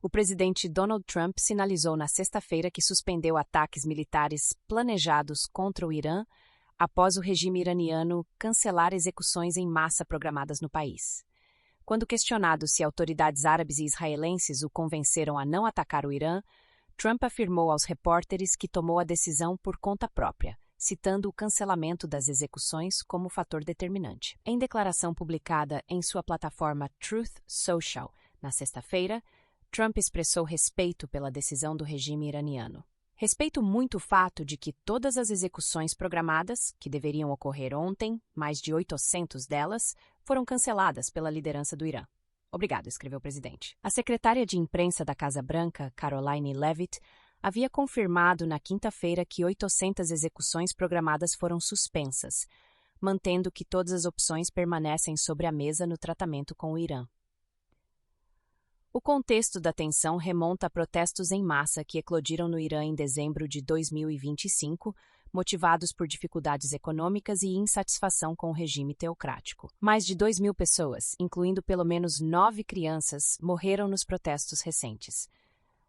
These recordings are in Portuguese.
O presidente Donald Trump sinalizou na sexta-feira que suspendeu ataques militares planejados contra o Irã após o regime iraniano cancelar execuções em massa programadas no país. Quando questionado se autoridades árabes e israelenses o convenceram a não atacar o Irã, Trump afirmou aos repórteres que tomou a decisão por conta própria, citando o cancelamento das execuções como fator determinante. Em declaração publicada em sua plataforma Truth Social, na sexta-feira, Trump expressou respeito pela decisão do regime iraniano. Respeito muito o fato de que todas as execuções programadas, que deveriam ocorrer ontem, mais de 800 delas, foram canceladas pela liderança do Irã. Obrigado, escreveu o presidente. A secretária de imprensa da Casa Branca, Karoline Leavitt, havia confirmado na quinta-feira que 800 execuções programadas foram suspensas, mantendo que todas as opções permanecem sobre a mesa no tratamento com o Irã. O contexto da tensão remonta a protestos em massa que eclodiram no Irã em dezembro de 2025, motivados por dificuldades econômicas e insatisfação com o regime teocrático. Mais de 2.000 pessoas, incluindo pelo menos 9 crianças, morreram nos protestos recentes.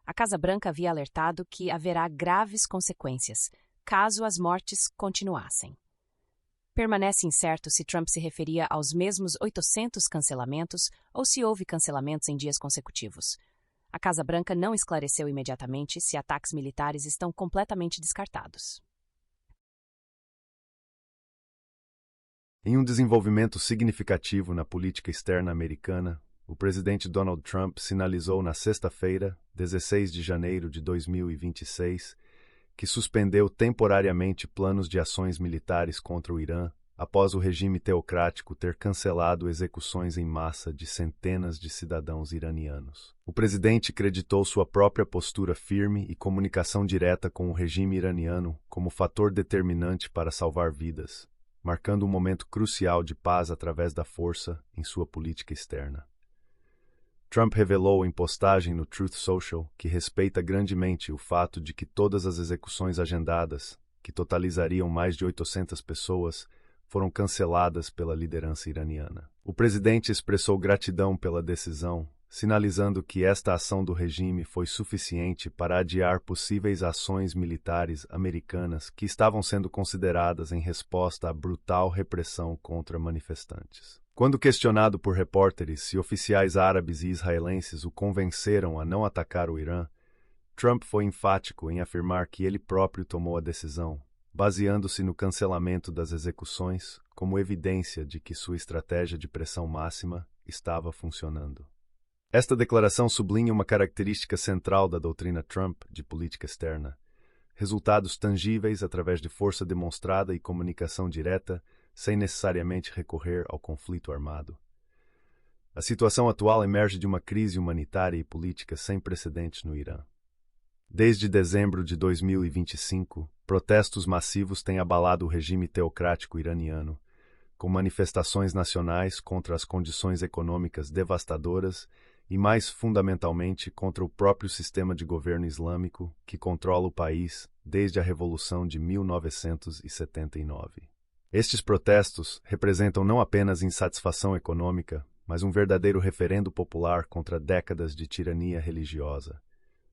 A Casa Branca havia alertado que haverá graves consequências, caso as mortes continuassem. Permanece incerto se Trump se referia aos mesmos 800 cancelamentos ou se houve cancelamentos em dias consecutivos. A Casa Branca não esclareceu imediatamente se ataques militares estão completamente descartados. Em um desenvolvimento significativo na política externa americana, o presidente Donald Trump sinalizou na sexta-feira, 16 de janeiro de 2026, que suspendeu temporariamente planos de ações militares contra o Irã após o regime teocrático ter cancelado execuções em massa de centenas de cidadãos iranianos. O presidente creditou sua própria postura firme e comunicação direta com o regime iraniano como fator determinante para salvar vidas, marcando um momento crucial de paz através da força em sua política externa. Trump revelou em postagem no Truth Social que respeita grandemente o fato de que todas as execuções agendadas, que totalizariam mais de 800 pessoas, foram canceladas pela liderança iraniana. O presidente expressou gratidão pela decisão, sinalizando que esta ação do regime foi suficiente para adiar possíveis ações militares americanas que estavam sendo consideradas em resposta à brutal repressão contra manifestantes. Quando questionado por repórteres se oficiais árabes e israelenses o convenceram a não atacar o Irã, Trump foi enfático em afirmar que ele próprio tomou a decisão, baseando-se no cancelamento das execuções como evidência de que sua estratégia de pressão máxima estava funcionando. Esta declaração sublinha uma característica central da doutrina Trump de política externa: resultados tangíveis através de força demonstrada e comunicação direta, sem necessariamente recorrer ao conflito armado. A situação atual emerge de uma crise humanitária e política sem precedentes no Irã. Desde dezembro de 2025, protestos massivos têm abalado o regime teocrático iraniano, com manifestações nacionais contra as condições econômicas devastadoras e, mais fundamentalmente, contra o próprio sistema de governo islâmico que controla o país desde a Revolução de 1979. Estes protestos representam não apenas insatisfação econômica, mas um verdadeiro referendo popular contra décadas de tirania religiosa.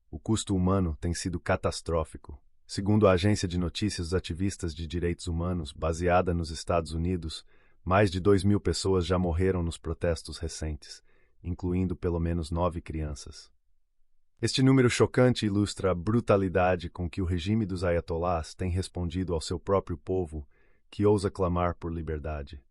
O custo humano tem sido catastrófico. Segundo a agência de notícias dos ativistas de direitos humanos, baseada nos Estados Unidos, mais de 2.000 pessoas já morreram nos protestos recentes, incluindo pelo menos 9 crianças. Este número chocante ilustra a brutalidade com que o regime dos ayatolás tem respondido ao seu próprio povo, que ousa clamar por liberdade.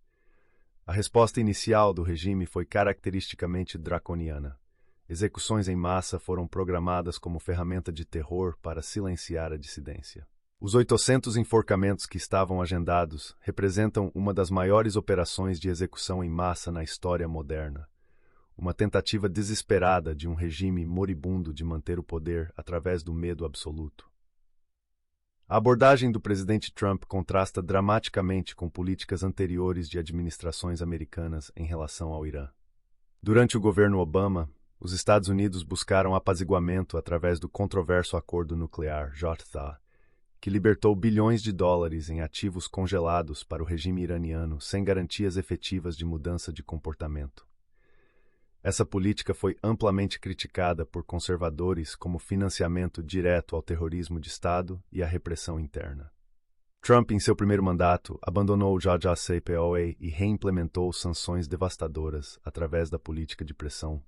A resposta inicial do regime foi caracteristicamente draconiana. Execuções em massa foram programadas como ferramenta de terror para silenciar a dissidência. Os 800 enforcamentos que estavam agendados representam uma das maiores operações de execução em massa na história moderna. Uma tentativa desesperada de um regime moribundo de manter o poder através do medo absoluto. A abordagem do presidente Trump contrasta dramaticamente com políticas anteriores de administrações americanas em relação ao Irã. Durante o governo Obama, os Estados Unidos buscaram apaziguamento através do controverso acordo nuclear JTA, que libertou bilhões de dólares em ativos congelados para o regime iraniano sem garantias efetivas de mudança de comportamento. Essa política foi amplamente criticada por conservadores como financiamento direto ao terrorismo de Estado e à repressão interna. Trump, em seu primeiro mandato, abandonou o JCPOA e reimplementou sanções devastadoras através da política de pressão.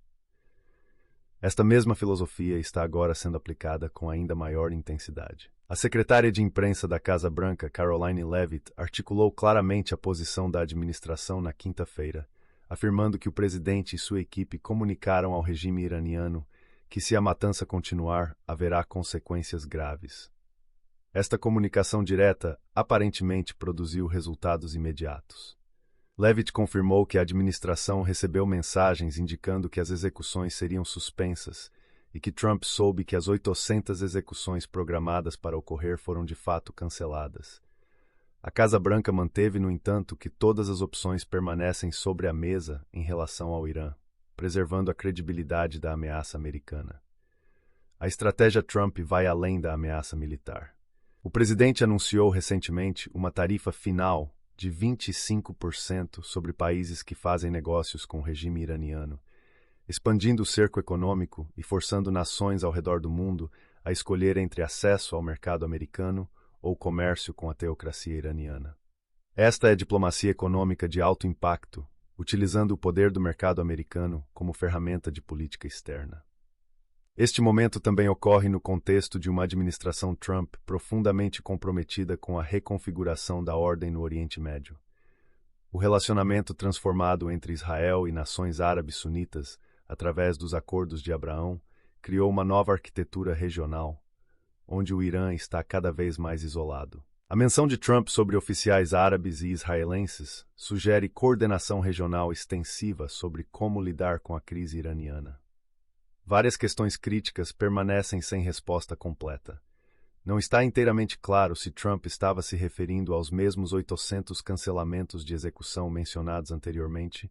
Esta mesma filosofia está agora sendo aplicada com ainda maior intensidade. A secretária de imprensa da Casa Branca, Karoline Leavitt, articulou claramente a posição da administração na quinta-feira, afirmando que o presidente e sua equipe comunicaram ao regime iraniano que, se a matança continuar, haverá consequências graves. Esta comunicação direta aparentemente produziu resultados imediatos. Leavitt confirmou que a administração recebeu mensagens indicando que as execuções seriam suspensas e que Trump soube que as 800 execuções programadas para ocorrer foram de fato canceladas. A Casa Branca manteve, no entanto, que todas as opções permanecem sobre a mesa em relação ao Irã, preservando a credibilidade da ameaça americana. A estratégia Trump vai além da ameaça militar. O presidente anunciou recentemente uma tarifa final de 25% sobre países que fazem negócios com o regime iraniano, expandindo o cerco econômico e forçando nações ao redor do mundo a escolher entre acesso ao mercado americano ou comércio com a teocracia iraniana. Esta é diplomacia econômica de alto impacto, utilizando o poder do mercado americano como ferramenta de política externa. Este momento também ocorre no contexto de uma administração Trump profundamente comprometida com a reconfiguração da ordem no Oriente Médio. O relacionamento transformado entre Israel e nações árabes sunitas, através dos Acordos de Abraão, criou uma nova arquitetura regional, onde o Irã está cada vez mais isolado. A menção de Trump sobre oficiais árabes e israelenses sugere coordenação regional extensiva sobre como lidar com a crise iraniana. Várias questões críticas permanecem sem resposta completa. Não está inteiramente claro se Trump estava se referindo aos mesmos 800 cancelamentos de execução mencionados anteriormente,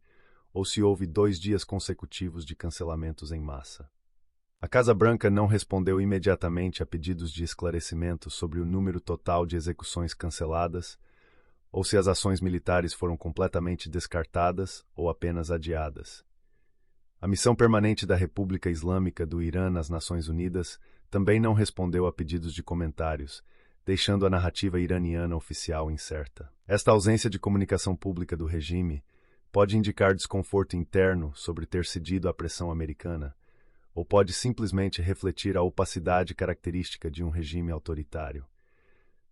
ou se houve 2 dias consecutivos de cancelamentos em massa. A Casa Branca não respondeu imediatamente a pedidos de esclarecimento sobre o número total de execuções canceladas, ou se as ações militares foram completamente descartadas ou apenas adiadas. A Missão Permanente da República Islâmica do Irã nas Nações Unidas também não respondeu a pedidos de comentários, deixando a narrativa iraniana oficial incerta. Esta ausência de comunicação pública do regime pode indicar desconforto interno sobre ter cedido à pressão americana, ou pode simplesmente refletir a opacidade característica de um regime autoritário.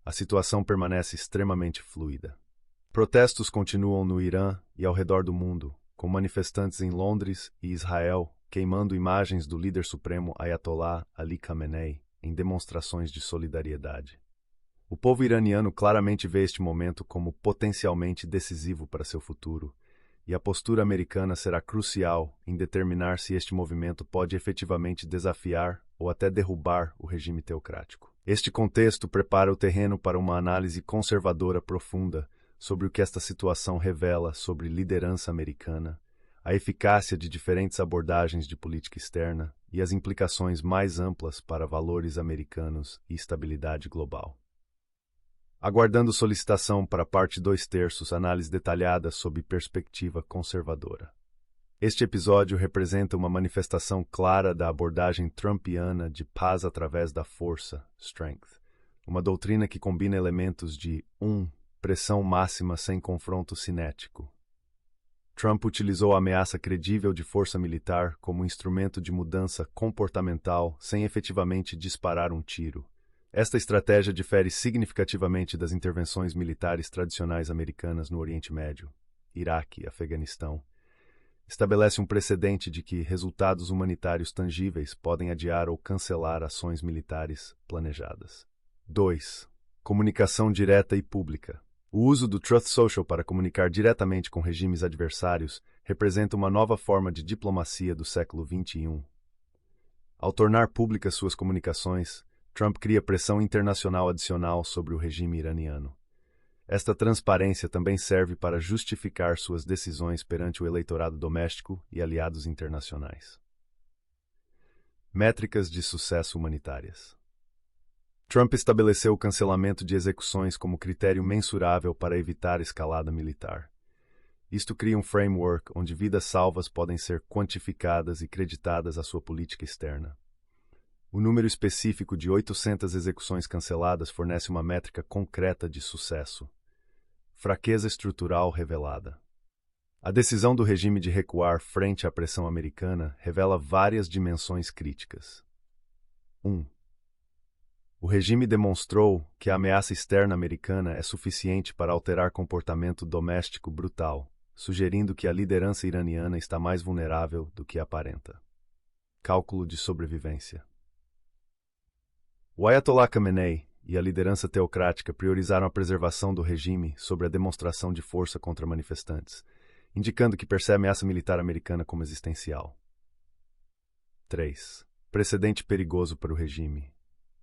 A situação permanece extremamente fluida. Protestos continuam no Irã e ao redor do mundo, com manifestantes em Londres e Israel queimando imagens do líder supremo Ayatollah Ali Khamenei em demonstrações de solidariedade. O povo iraniano claramente vê este momento como potencialmente decisivo para seu futuro, e a postura americana será crucial em determinar se este movimento pode efetivamente desafiar ou até derrubar o regime teocrático. Este contexto prepara o terreno para uma análise conservadora profunda sobre o que esta situação revela sobre liderança americana, a eficácia de diferentes abordagens de política externa e as implicações mais amplas para valores americanos e estabilidade global. Aguardando solicitação para parte 2/3, análise detalhada sob perspectiva conservadora. Este episódio representa uma manifestação clara da abordagem trumpiana de paz através da força, strength, uma doutrina que combina elementos de pressão máxima sem confronto cinético. Trump utilizou a ameaça credível de força militar como instrumento de mudança comportamental sem efetivamente disparar um tiro. Esta estratégia difere significativamente das intervenções militares tradicionais americanas no Oriente Médio, Iraque e Afeganistão. Estabelece um precedente de que resultados humanitários tangíveis podem adiar ou cancelar ações militares planejadas. 2. Comunicação direta e pública. O uso do Truth Social para comunicar diretamente com regimes adversários representa uma nova forma de diplomacia do século XXI. Ao tornar públicas suas comunicações, Trump cria pressão internacional adicional sobre o regime iraniano. Esta transparência também serve para justificar suas decisões perante o eleitorado doméstico e aliados internacionais. Métricas de sucesso humanitárias. Trump estabeleceu o cancelamento de execuções como critério mensurável para evitar escalada militar. Isto cria um framework onde vidas salvas podem ser quantificadas e creditadas à sua política externa. O número específico de 800 execuções canceladas fornece uma métrica concreta de sucesso. Fraqueza estrutural revelada. A decisão do regime de recuar frente à pressão americana revela várias dimensões críticas. 1. O regime demonstrou que a ameaça externa americana é suficiente para alterar comportamento doméstico brutal, sugerindo que a liderança iraniana está mais vulnerável do que aparenta. Cálculo de sobrevivência. O Ayatollah Khamenei e a liderança teocrática priorizaram a preservação do regime sobre a demonstração de força contra manifestantes, indicando que percebe a ameaça militar americana como existencial. 3. Precedente perigoso para o regime.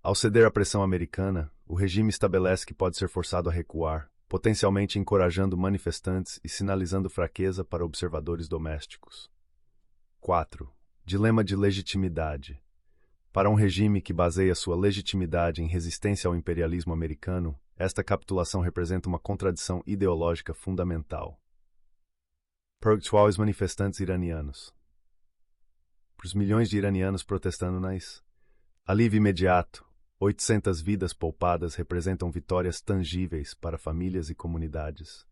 Ao ceder à pressão americana, o regime estabelece que pode ser forçado a recuar, potencialmente encorajando manifestantes e sinalizando fraqueza para observadores domésticos. 4. Dilema de legitimidade. Para um regime que baseia sua legitimidade em resistência ao imperialismo americano, esta capitulação representa uma contradição ideológica fundamental. Percentuais manifestantes iranianos. Para os milhões de iranianos protestando nas alívio imediato, 800 vidas poupadas representam vitórias tangíveis para famílias e comunidades.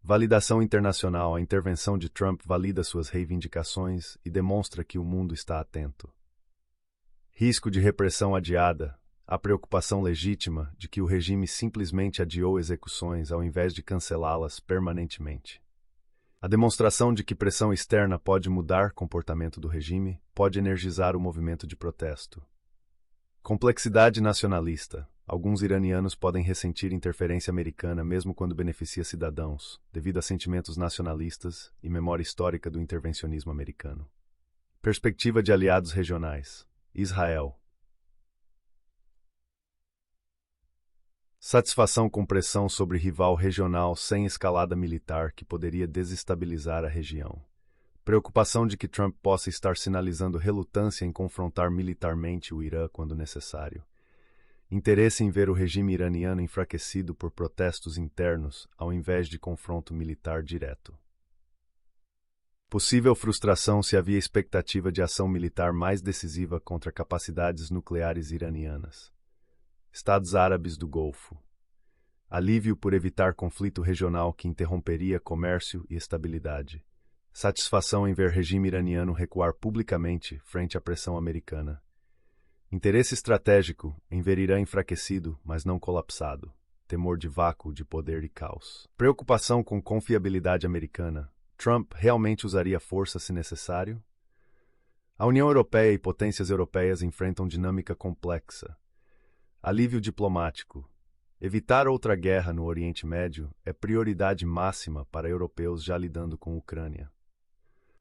Validação internacional. A intervenção de Trump valida suas reivindicações e demonstra que o mundo está atento. Risco de repressão adiada. A preocupação legítima de que o regime simplesmente adiou execuções ao invés de cancelá-las permanentemente. A demonstração de que pressão externa pode mudar comportamento do regime pode energizar o movimento de protesto. Complexidade nacionalista. Alguns iranianos podem ressentir interferência americana mesmo quando beneficia cidadãos, devido a sentimentos nacionalistas e memória histórica do intervencionismo americano. Perspectiva de aliados regionais. Israel. Satisfação com pressão sobre rival regional sem escalada militar que poderia desestabilizar a região. Preocupação de que Trump possa estar sinalizando relutância em confrontar militarmente o Irã quando necessário. Interesse em ver o regime iraniano enfraquecido por protestos internos, ao invés de confronto militar direto. Possível frustração se havia expectativa de ação militar mais decisiva contra capacidades nucleares iranianas. Estados Árabes do Golfo. Alívio por evitar conflito regional que interromperia comércio e estabilidade. Satisfação em ver regime iraniano recuar publicamente frente à pressão americana. Interesse estratégico em ver Irã enfraquecido, mas não colapsado. Temor de vácuo de poder e caos. Preocupação com confiabilidade americana. Trump realmente usaria força se necessário? A União Europeia e potências europeias enfrentam dinâmica complexa. Alívio diplomático. Evitar outra guerra no Oriente Médio é prioridade máxima para europeus já lidando com a Ucrânia.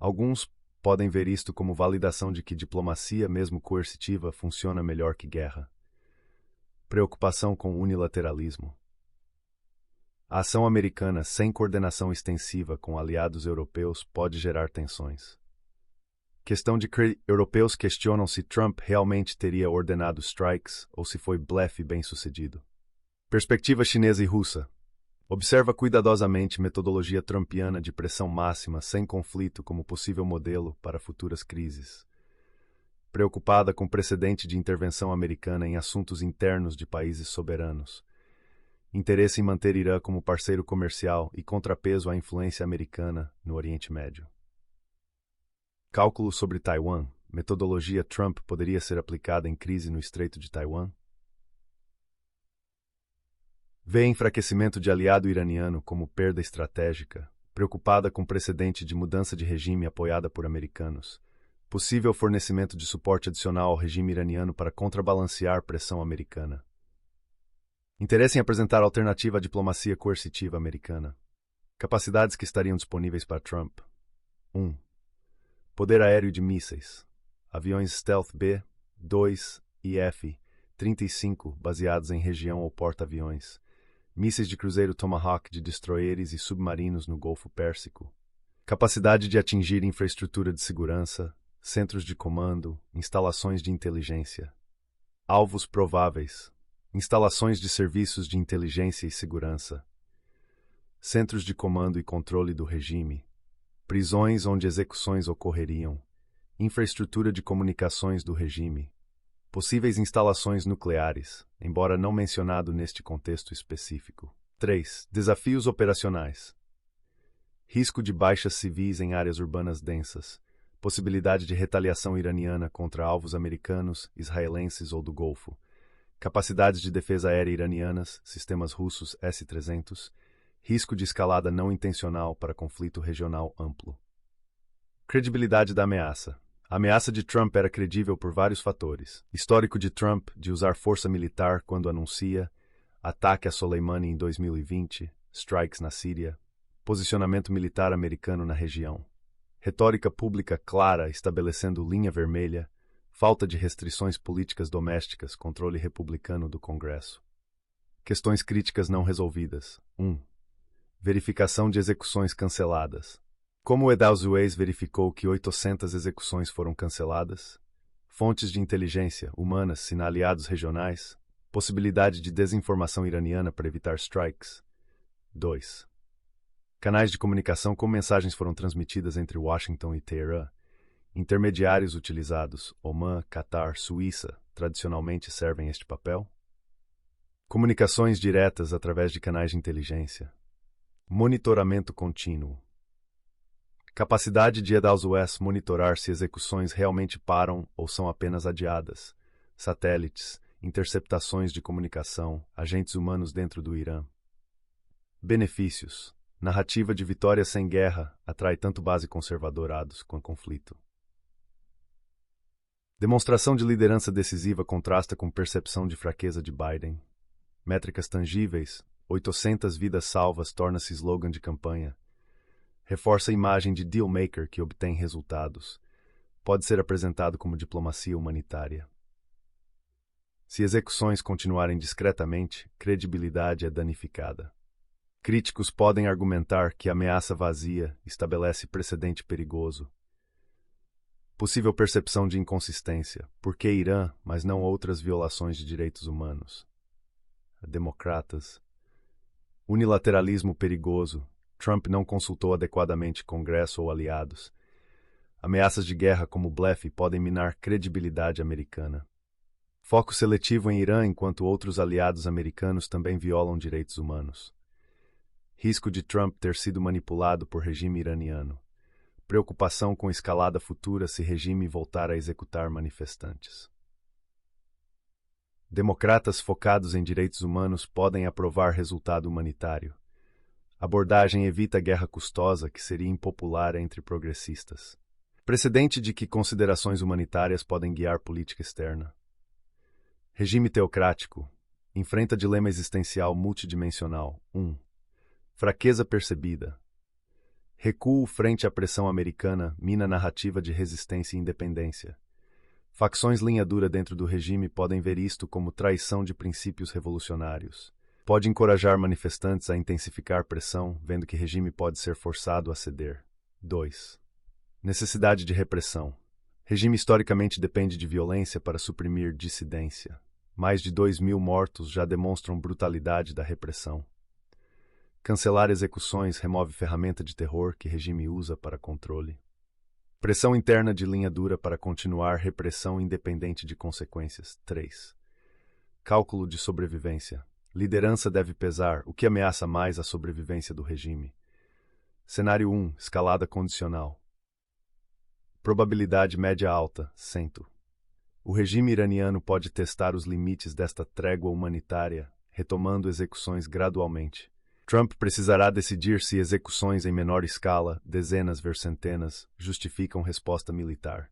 Alguns podem ver isto como validação de que diplomacia, mesmo coercitiva, funciona melhor que guerra. Preocupação com unilateralismo. A ação americana sem coordenação extensiva com aliados europeus pode gerar tensões. Questão de europeus questionam se Trump realmente teria ordenado strikes ou se foi blefe bem-sucedido. Perspectiva chinesa e russa. Observa cuidadosamente metodologia trumpiana de pressão máxima sem conflito como possível modelo para futuras crises. Preocupada com precedente de intervenção americana em assuntos internos de países soberanos. Interesse em manter Irã como parceiro comercial e contrapeso à influência americana no Oriente Médio. Cálculo sobre Taiwan. Metodologia Trump poderia ser aplicada em crise no Estreito de Taiwan? Vê enfraquecimento de aliado iraniano como perda estratégica, preocupada com precedente de mudança de regime apoiada por americanos, possível fornecimento de suporte adicional ao regime iraniano para contrabalancear pressão americana. Interesse em apresentar alternativa à diplomacia coercitiva americana. Capacidades que estariam disponíveis para Trump. 1. Poder aéreo de mísseis. Aviões Stealth B, 2 e F-35 baseados em região ou porta-aviões. Mísseis de cruzeiro Tomahawk de destroyers e submarinos no Golfo Pérsico. Capacidade de atingir infraestrutura de segurança, centros de comando, instalações de inteligência. Alvos prováveis. Instalações de serviços de inteligência e segurança. centros de comando e controle do regime, prisões onde execuções ocorreriam, infraestrutura de comunicações do regime, possíveis instalações nucleares, embora não mencionado neste contexto específico. 3. Desafios operacionais. Risco de baixas civis em áreas urbanas densas, possibilidade de retaliação iraniana contra alvos americanos, israelenses ou do Golfo, capacidades de defesa aérea iranianas, sistemas russos S-300, risco de escalada não intencional para conflito regional amplo. Credibilidade da ameaça. A ameaça de Trump era credível por vários fatores. Histórico de Trump de usar força militar quando anuncia, ataque a Soleimani em 2020, strikes na Síria, posicionamento militar americano na região. Retórica pública clara estabelecendo linha vermelha, falta de restrições políticas domésticas, controle republicano do Congresso. Questões críticas não resolvidas. 1. Verificação de execuções canceladas. Como o Eddowes Weiss verificou que 800 execuções foram canceladas? Fontes de inteligência, humanas, sinaliados regionais, possibilidade de desinformação iraniana para evitar strikes. 2. Canais de comunicação como mensagens foram transmitidas entre Washington e Teherã. Intermediários utilizados, Omã, Catar, Suíça, tradicionalmente servem este papel. Comunicações diretas através de canais de inteligência. Monitoramento contínuo. Capacidade de Eddowes Weiss monitorar se execuções realmente param ou são apenas adiadas. Satélites, interceptações de comunicação, agentes humanos dentro do Irã. Benefícios. Narrativa de vitória sem guerra atrai tanto base conservadorados quanto conflito. Demonstração de liderança decisiva contrasta com percepção de fraqueza de Biden. Métricas tangíveis, 800 vidas salvas torna-se slogan de campanha. Reforça a imagem de deal-maker que obtém resultados. Pode ser apresentado como diplomacia humanitária. Se execuções continuarem discretamente, credibilidade é danificada. Críticos podem argumentar que a ameaça vazia estabelece precedente perigoso. Possível percepção de inconsistência. Por que Irã, mas não outras violações de direitos humanos? Democratas. Unilateralismo perigoso. Trump não consultou adequadamente Congresso ou aliados. Ameaças de guerra como blefe podem minar credibilidade americana. Foco seletivo em Irã enquanto outros aliados americanos também violam direitos humanos. Risco de Trump ter sido manipulado por regime iraniano. Preocupação com escalada futura se regime voltar a executar manifestantes. Democratas focados em direitos humanos podem aprovar resultado humanitário. Abordagem evita guerra custosa que seria impopular entre progressistas. Precedente de que considerações humanitárias podem guiar política externa. Regime teocrático. Enfrenta dilema existencial multidimensional. 1. Fraqueza percebida. Recuo frente à pressão americana mina narrativa de resistência e independência. Facções linha dura dentro do regime podem ver isto como traição de princípios revolucionários. Pode encorajar manifestantes a intensificar pressão, vendo que regime pode ser forçado a ceder. 2. Necessidade de repressão. Regime historicamente depende de violência para suprimir dissidência. Mais de 2.000 mortos já demonstram brutalidade da repressão. Cancelar execuções remove ferramenta de terror que regime usa para controle. Pressão interna de linha dura para continuar repressão independente de consequências. 3. Cálculo de sobrevivência. Liderança deve pesar o que ameaça mais a sobrevivência do regime. Cenário 1. Escalada condicional. Probabilidade média alta, 100. O regime iraniano pode testar os limites desta trégua humanitária, retomando execuções gradualmente. Trump precisará decidir se execuções em menor escala, dezenas versus centenas, justificam resposta militar.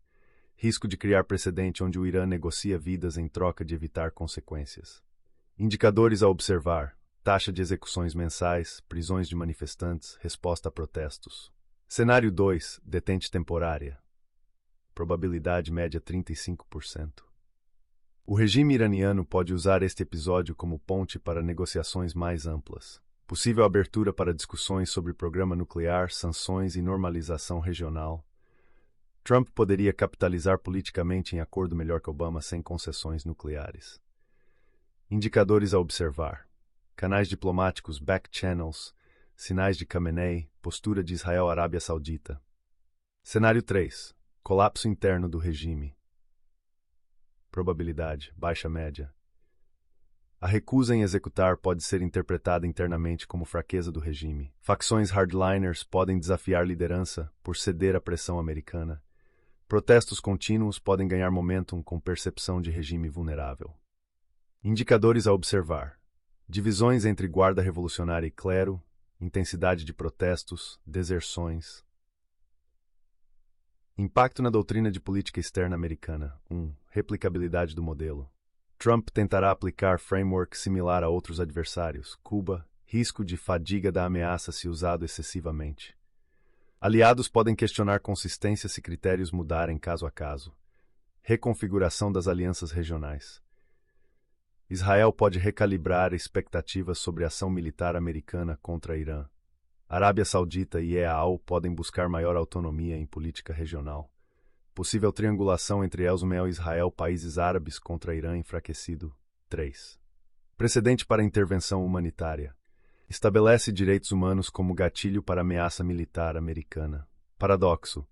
Risco de criar precedente onde o Irã negocia vidas em troca de evitar consequências. Indicadores a observar: taxa de execuções mensais, prisões de manifestantes, resposta a protestos. Cenário 2. Detente temporária. Probabilidade média 35%. O regime iraniano pode usar este episódio como ponte para negociações mais amplas. Possível abertura para discussões sobre programa nuclear, sanções e normalização regional. Trump poderia capitalizar politicamente em acordo melhor que Obama sem concessões nucleares. Indicadores a observar: canais diplomáticos, back channels, sinais de Khamenei, postura de Israel-Arábia Saudita. Cenário 3. Colapso interno do regime. Probabilidade, baixa média. A recusa em executar pode ser interpretada internamente como fraqueza do regime. Facções hardliners podem desafiar liderança por ceder à pressão americana. Protestos contínuos podem ganhar momentum com percepção de regime vulnerável. Indicadores a observar: divisões entre guarda revolucionária e clero, intensidade de protestos, deserções. Impacto na doutrina de política externa americana. 1. Replicabilidade do modelo. Trump tentará aplicar framework similar a outros adversários. Cuba, risco de fadiga da ameaça se usado excessivamente. Aliados podem questionar consistência se critérios mudarem caso a caso. Reconfiguração das alianças regionais. Israel pode recalibrar expectativas sobre a ação militar americana contra Irã. Arábia Saudita e EAU podem buscar maior autonomia em política regional. Possível triangulação entre Elsmel e Israel, países árabes contra Irã enfraquecido. 3. Precedente para intervenção humanitária. Estabelece direitos humanos como gatilho para ameaça militar americana. Paradoxo.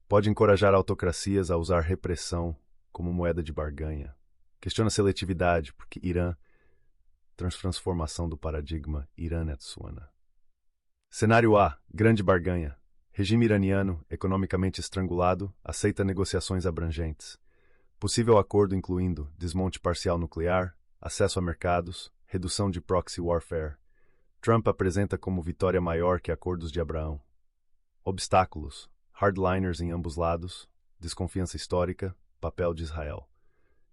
Pode encorajar autocracias a usar repressão como moeda de barganha. Questiona seletividade, porque Irã, transformação do paradigma Irã-Netsuana. Cenário A. Grande barganha. Regime iraniano, economicamente estrangulado, aceita negociações abrangentes. Possível acordo incluindo desmonte parcial nuclear, acesso a mercados, redução de proxy warfare. Trump apresenta como vitória maior que acordos de Abraão. Obstáculos: hardliners em ambos lados, desconfiança histórica, papel de Israel.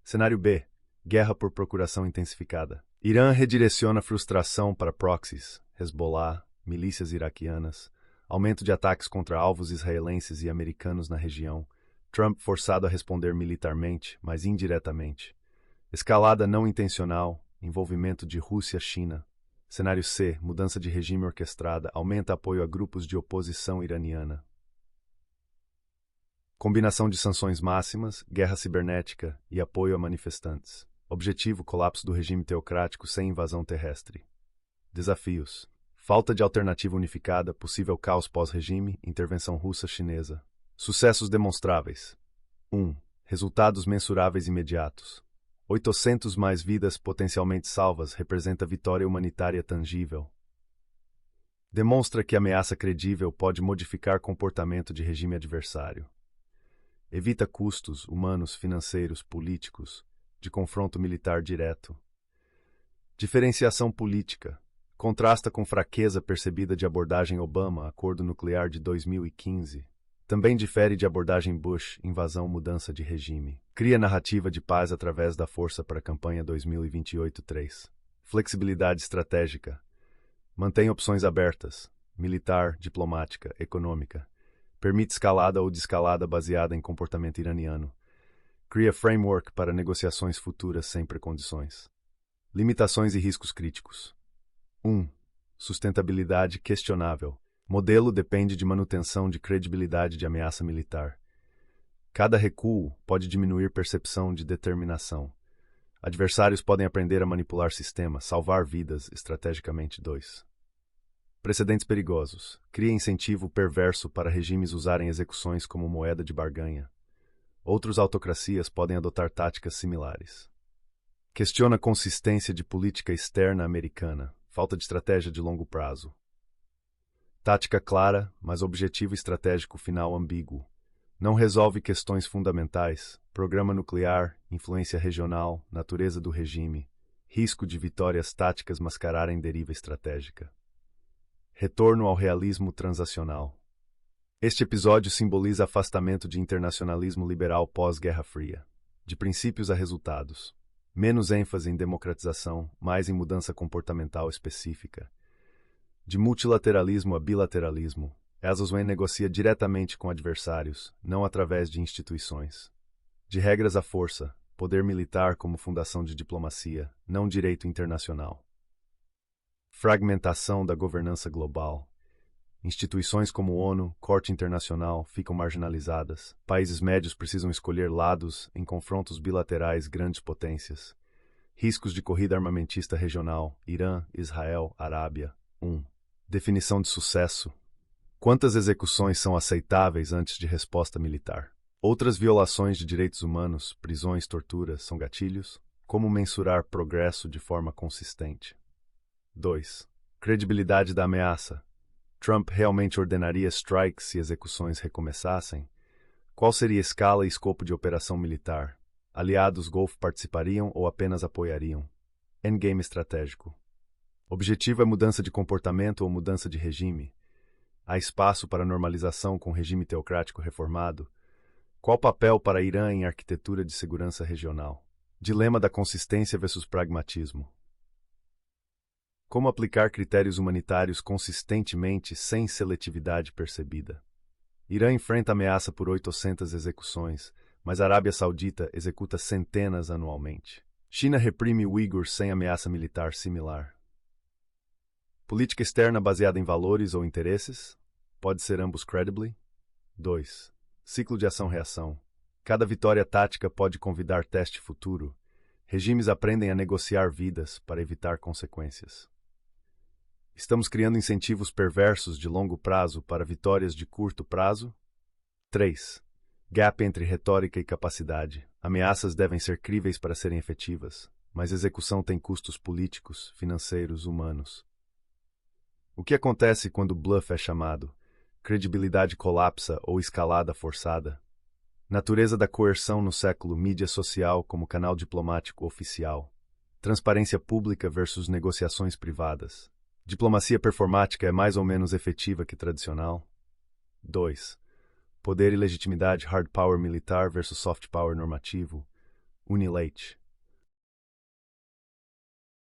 Cenário B. Guerra por procuração intensificada. Irã redireciona frustração para proxies, Hezbollah, milícias iraquianas, aumento de ataques contra alvos israelenses e americanos na região, Trump forçado a responder militarmente, mas indiretamente. Escalada não intencional, envolvimento de Rússia-China. Cenário C. Mudança de regime orquestrada, aumenta apoio a grupos de oposição iraniana. Combinação de sanções máximas, guerra cibernética e apoio a manifestantes. Objetivo: colapso do regime teocrático sem invasão terrestre. Desafios: falta de alternativa unificada, possível caos pós-regime, intervenção russa-chinesa. Sucessos demonstráveis. 1. Resultados mensuráveis imediatos. 800 mais vidas potencialmente salvas representa vitória humanitária tangível. Demonstra que ameaça credível pode modificar comportamento de regime adversário. Evita custos humanos, financeiros, políticos, de confronto militar direto. Diferenciação política. Contrasta com fraqueza percebida de abordagem Obama, acordo nuclear de 2015. Também difere de abordagem Bush, invasão, mudança de regime. Cria narrativa de paz através da força para a campanha 2028-3. Flexibilidade estratégica. Mantém opções abertas, militar, diplomática, econômica. Permite escalada ou desescalada baseada em comportamento iraniano. Cria framework para negociações futuras sem precondições. Limitações e riscos críticos. 1. Sustentabilidade questionável. Modelo depende de manutenção de credibilidade de ameaça militar. Cada recuo pode diminuir percepção de determinação. Adversários podem aprender a manipular sistemas, salvar vidas estrategicamente. 2. Precedentes perigosos. Cria incentivo perverso para regimes usarem execuções como moeda de barganha. Outras autocracias podem adotar táticas similares. Questiona a consistência de política externa americana. Falta de estratégia de longo prazo. Tática clara, mas objetivo estratégico final ambíguo. Não resolve questões fundamentais. Programa nuclear, influência regional, natureza do regime. Risco de vitórias táticas mascararem deriva estratégica. Retorno ao realismo transacional. Este episódio simboliza afastamento de internacionalismo liberal pós-Guerra Fria. De princípios a resultados. Menos ênfase em democratização, mais em mudança comportamental específica. De multilateralismo a bilateralismo, Esselstyn negocia diretamente com adversários, não através de instituições. De regras à força, poder militar como fundação de diplomacia, não direito internacional. Fragmentação da governança global. Instituições como ONU, Corte Internacional ficam marginalizadas. Países médios precisam escolher lados em confrontos bilaterais grandes potências. Riscos de corrida armamentista regional. Irã, Israel, Arábia. 1. Definição de sucesso. Quantas execuções são aceitáveis antes de resposta militar? Outras violações de direitos humanos, prisões, torturas, são gatilhos? Como mensurar progresso de forma consistente? 2. Credibilidade da ameaça. Trump realmente ordenaria strikes se execuções recomeçassem? Qual seria a escala e escopo de operação militar? Aliados Golfo participariam ou apenas apoiariam? Endgame estratégico. Objetivo é mudança de comportamento ou mudança de regime? Há espaço para normalização com regime teocrático reformado? Qual papel para Irã em arquitetura de segurança regional? Dilema da consistência versus pragmatismo. Como aplicar critérios humanitários consistentemente sem seletividade percebida? Irã enfrenta ameaça por 800 execuções, mas a Arábia Saudita executa centenas anualmente. China reprime uigurs sem ameaça militar similar. Política externa baseada em valores ou interesses? Pode ser ambos credibly? 2. Ciclo de ação-reação. Cada vitória tática pode convidar teste futuro. Regimes aprendem a negociar vidas para evitar consequências. Estamos criando incentivos perversos de longo prazo para vitórias de curto prazo? 3. Gap entre retórica e capacidade. Ameaças devem ser críveis para serem efetivas, mas execução tem custos políticos, financeiros, humanos. O que acontece quando bluff é chamado? Credibilidade colapsa ou escalada forçada? Natureza da coerção no século, mídia social como canal diplomático oficial. Transparência pública versus negociações privadas. Diplomacia performática é mais ou menos efetiva que tradicional? 2. Poder e legitimidade hard power militar versus soft power normativo. Unilate.